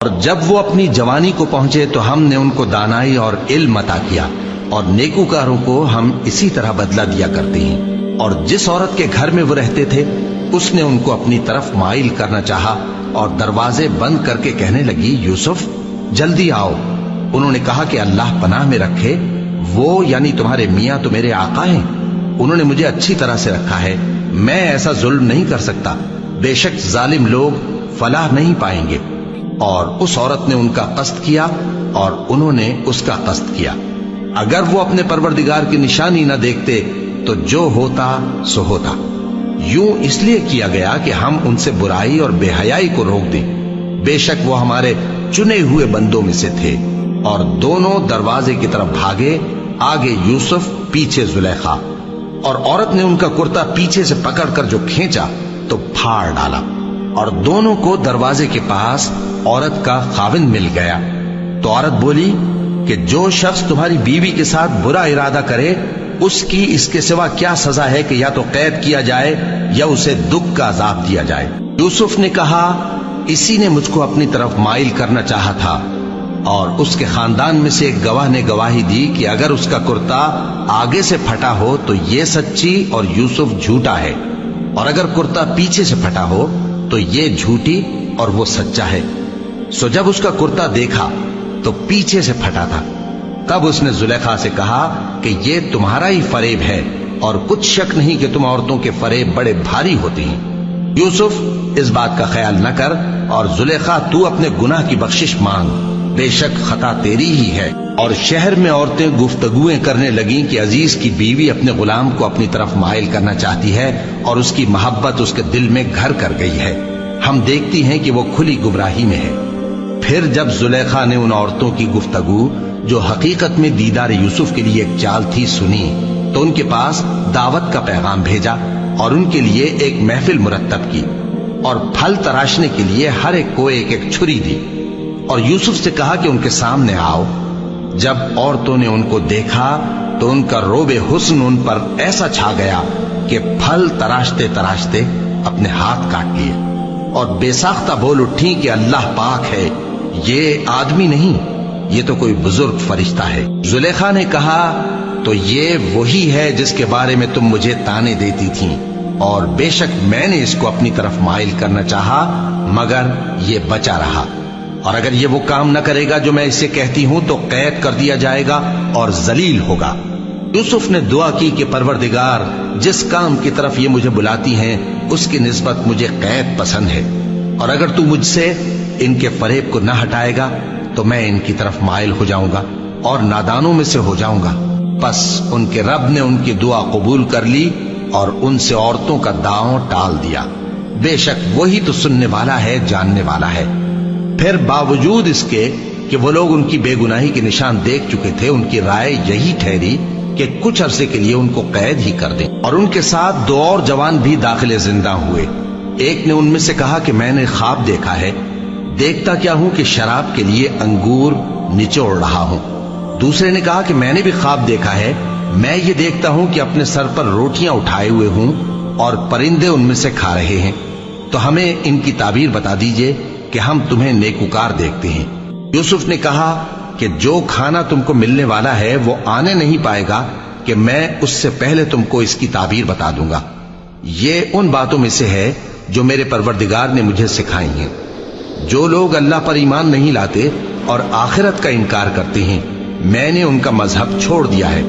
اور جب وہ اپنی جوانی کو پہنچے تو ہم نے ان کو دانائی اور علم عطا کیا، اور نیکوکاروں کو ہم اسی طرح بدلہ دیا کرتے ہیں۔ اور جس عورت کے گھر میں وہ رہتے تھے اس نے ان کو اپنی طرف مائل کرنا چاہا اور دروازے بند کر کے کہنے لگی، یوسف جلدی آؤ۔ انہوں نے کہا کہ اللہ پناہ میں رکھے، وہ یعنی تمہارے میاں تو میرے آقا ہیں، انہوں نے مجھے اچھی طرح سے رکھا ہے، میں ایسا ظلم نہیں کر سکتا، بے شک ظالم لوگ فلاح نہیں پائیں گے۔ اور اس عورت نے ان کا قصد کیا اور انہوں نے اس کا قصد کیا۔ اگر وہ اپنے پروردگار کی نشانی نہ دیکھتے تو جو ہوتا سو ہوتا۔ یوں اس لیے کیا گیا کہ ہم ان سے برائی اور بے حیائی کو روک دیں، بے شک وہ ہمارے چنے ہوئے بندوں میں سے تھے۔ اور دونوں دروازے کی طرف بھاگے، آگے یوسف پیچھے زلیخا، اور عورت نے ان کا کرتا پیچھے سے پکڑ کر جو کھینچا تو پھاڑ ڈالا، اور دونوں کو دروازے کے پاس عورت کا خاوند مل گیا۔ تو عورت بولی کہ جو شخص تمہاری بیوی کے ساتھ برا ارادہ کرے اس کی اس کے سوا کیا سزا ہے کہ یا تو قید کیا جائے یا اسے دکھ کا عذاب دیا جائے۔ یوسف نے کہا، اسی نے مجھ کو اپنی طرف مائل کرنا چاہا تھا۔ اور اس کے خاندان میں سے ایک گواہ نے گواہی دی کہ اگر اس کا کرتا آگے سے پھٹا ہو تو یہ سچی اور یوسف جھوٹا ہے، اور اگر کرتا پیچھے سے پھٹا ہو تو یہ جھوٹی اور وہ سچا ہے۔ سو جب اس کا کرتا دیکھا تو پیچھے سے پھٹا تھا، تب اس نے زلیخا سے کہا کہ یہ تمہارا ہی فریب ہے، اور کچھ شک نہیں کہ تم عورتوں کے فریب بڑے بھاری ہوتے ہیں۔ یوسف اس بات کا خیال نہ کر، اور زلیخا تو اپنے گناہ کی بخشش مانگ، بے شک خطا تیری ہی ہے۔ اور شہر میں عورتیں گفتگویں کرنے لگیں کہ عزیز کی بیوی اپنے غلام کو اپنی طرف مائل کرنا چاہتی ہے اور اس کی محبت اس کے دل میں گھر کر گئی ہے، ہم دیکھتی ہیں کہ وہ کھلی گمراہی میں ہے۔ پھر جب زلیخا نے ان عورتوں کی گفتگو جو حقیقت میں دیدار یوسف کے لیے ایک چال تھی سنی، تو ان کے پاس دعوت کا پیغام بھیجا اور ان کے لیے ایک محفل مرتب کی، اور پھل تراشنے کے لیے ہر ایک کو ایک ایک چھری دی، اور یوسف سے کہا کہ ان کے سامنے آؤ۔ جب عورتوں نے ان کو دیکھا تو ان کا روب حسن ان پر ایسا چھا گیا کہ پھل تراشتے تراشتے اپنے ہاتھ کاٹ لیے، اور بے ساختہ بول اٹھی کہ اللہ پاک ہے، یہ آدمی نہیں، یہ تو کوئی بزرگ فرشتہ ہے۔ زلیخا نے کہا، تو یہ وہی ہے جس کے بارے میں تم مجھے تانے دیتی تھیں، اور بے شک میں نے اس کو اپنی طرف مائل کرنا چاہا مگر یہ بچا رہا، اور اگر یہ وہ کام نہ کرے گا جو میں اسے کہتی ہوں تو قید کر دیا جائے گا اور ذلیل ہوگا۔ یوسف نے دعا کی کہ پروردگار، جس کام کی طرف یہ مجھے بلاتی ہیں اس کی نسبت مجھے قید پسند ہے، اور اگر تو مجھ سے ان کے فریب کو نہ ہٹائے گا تو میں ان کی طرف مائل ہو جاؤں گا اور نادانوں میں سے ہو جاؤں گا۔ پس ان کے رب نے ان کی دعا قبول کر لی اور ان سے عورتوں کا داؤں ٹال دیا، بے شک وہی تو سننے والا ہے، جاننے والا ہے۔ پھر باوجود اس کے کہ وہ لوگ ان کی بے گناہی کے نشان دیکھ چکے تھے، ان کی رائے یہی ٹھہری کہ کچھ عرصے کے لیے ان کو قید ہی کر دیں۔ اور ان کے ساتھ دو اور جوان بھی داخل زندہ ہوئے۔ ایک نے ان میں سے کہا کہ میں نے خواب دیکھا ہے، دیکھتا کیا ہوں کہ شراب کے لیے انگور نچوڑ رہا ہوں۔ دوسرے نے کہا کہ میں نے بھی خواب دیکھا ہے، میں یہ دیکھتا ہوں کہ اپنے سر پر روٹیاں اٹھائے ہوئے ہوں اور پرندے ان میں سے کھا رہے ہیں، تو ہمیں ان کی تعبیر بتا دیجئے کہ ہم تمہیں نیکوکار دیکھتے ہیں۔ یوسف نے کہا کہ جو کھانا تم کو ملنے والا ہے وہ آنے نہیں پائے گا کہ میں اس سے پہلے تم کو اس کی تعبیر بتا دوں گا۔ یہ ان باتوں میں سے ہے جو میرے پروردگار نے مجھے سکھائی ہیں۔ جو لوگ اللہ پر ایمان نہیں لاتے اور آخرت کا انکار کرتے ہیں، میں نے ان کا مذہب چھوڑ دیا ہے،